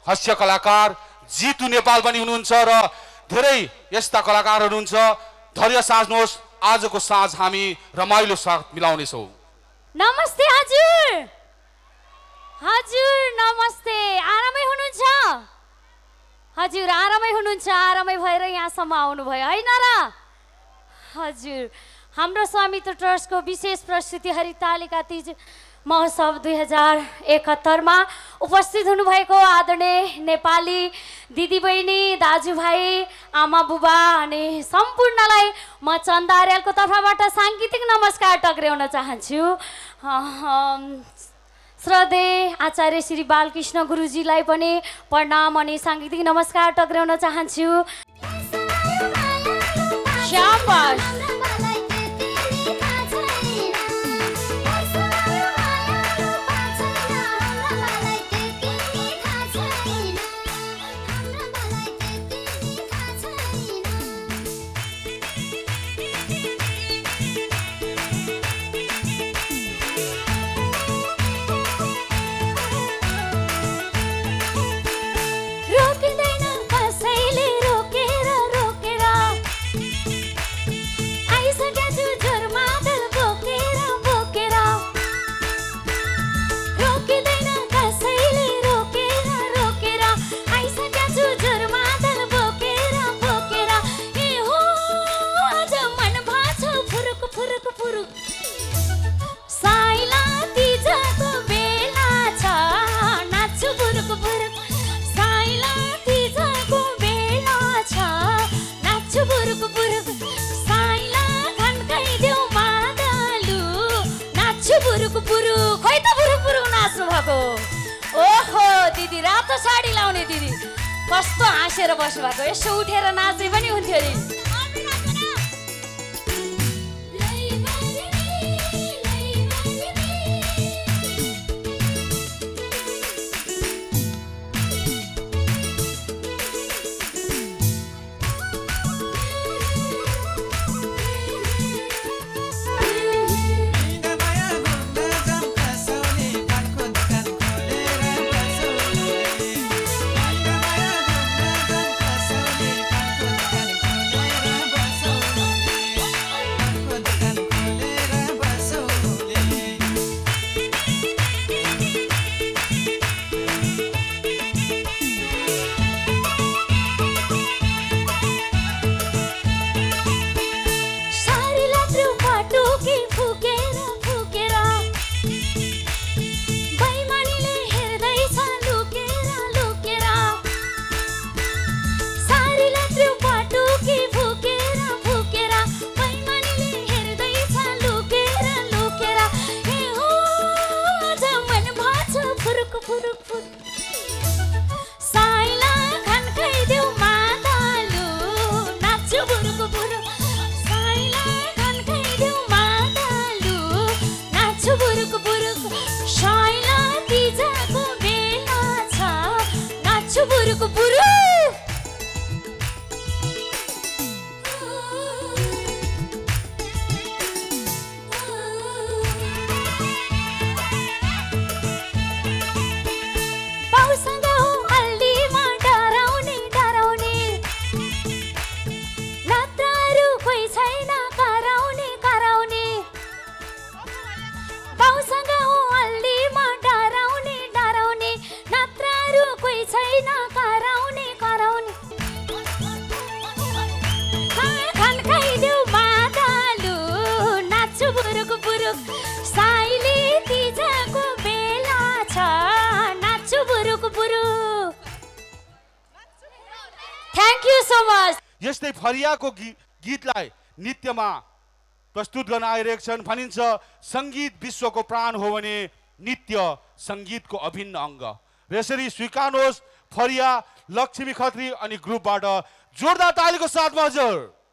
हास्य कलाकार जितु नेपाल पनि हुनुहुन्छ र धेरै यस्ता कलाकारहरू हुनुहुन्छ। धैर्य साँच्नुहोस्, आजको साँझ हामी रमाइलो साथ मिलाउने छौं। नमस्ते हजुर। हजुर नमस्ते, आरामै हुनुहुन्छ? हजुर आरामै हुनुहुन्छ, आरामै भएर यहाँसम्म आउनुभयो हैन र? हजुर हाम्रो स्वामित्व ट्रस्टको विशेष प्रस्तुति हरितालिका तीज महोत्सव 2071 मा उपस्थित हुनुभएको आदरणीय नेपाली दिदीबहिनी दाजुभाइ आमा बुबा अनि सम्पूर्णलाई म चन्दा अर्यालको तर्फबाट सांगीतिक नमस्कार टक्र्याउन चाहन्छु। श्रद्धेय आचार्य श्री बालकृष्ण गुरुजीलाई पनि प्रणाम अनि सांगीतिक नमस्कार टक्र्याउन चाहन्छु। शाबाश। ओहो दिदी रातो साडी लाउने दिदी कस्तो हाँसेर बस्नु भएको, यसो उठेर नाचे पनि हुन्थ्यो नि। यस्तै फरियाको गीतलाई नृत्यमा प्रस्तुत गर्न आइरहेका छन्। भनिन्छ संगीत विश्वको प्राण हो भने नृत्य संगीतको अभिन्न अङ्ग। यसरी स्वीकार्नुहोस् फरिया लक्ष्मी खत्री अनि ग्रुपबाट जोरदार तालीको साथमा हजुर।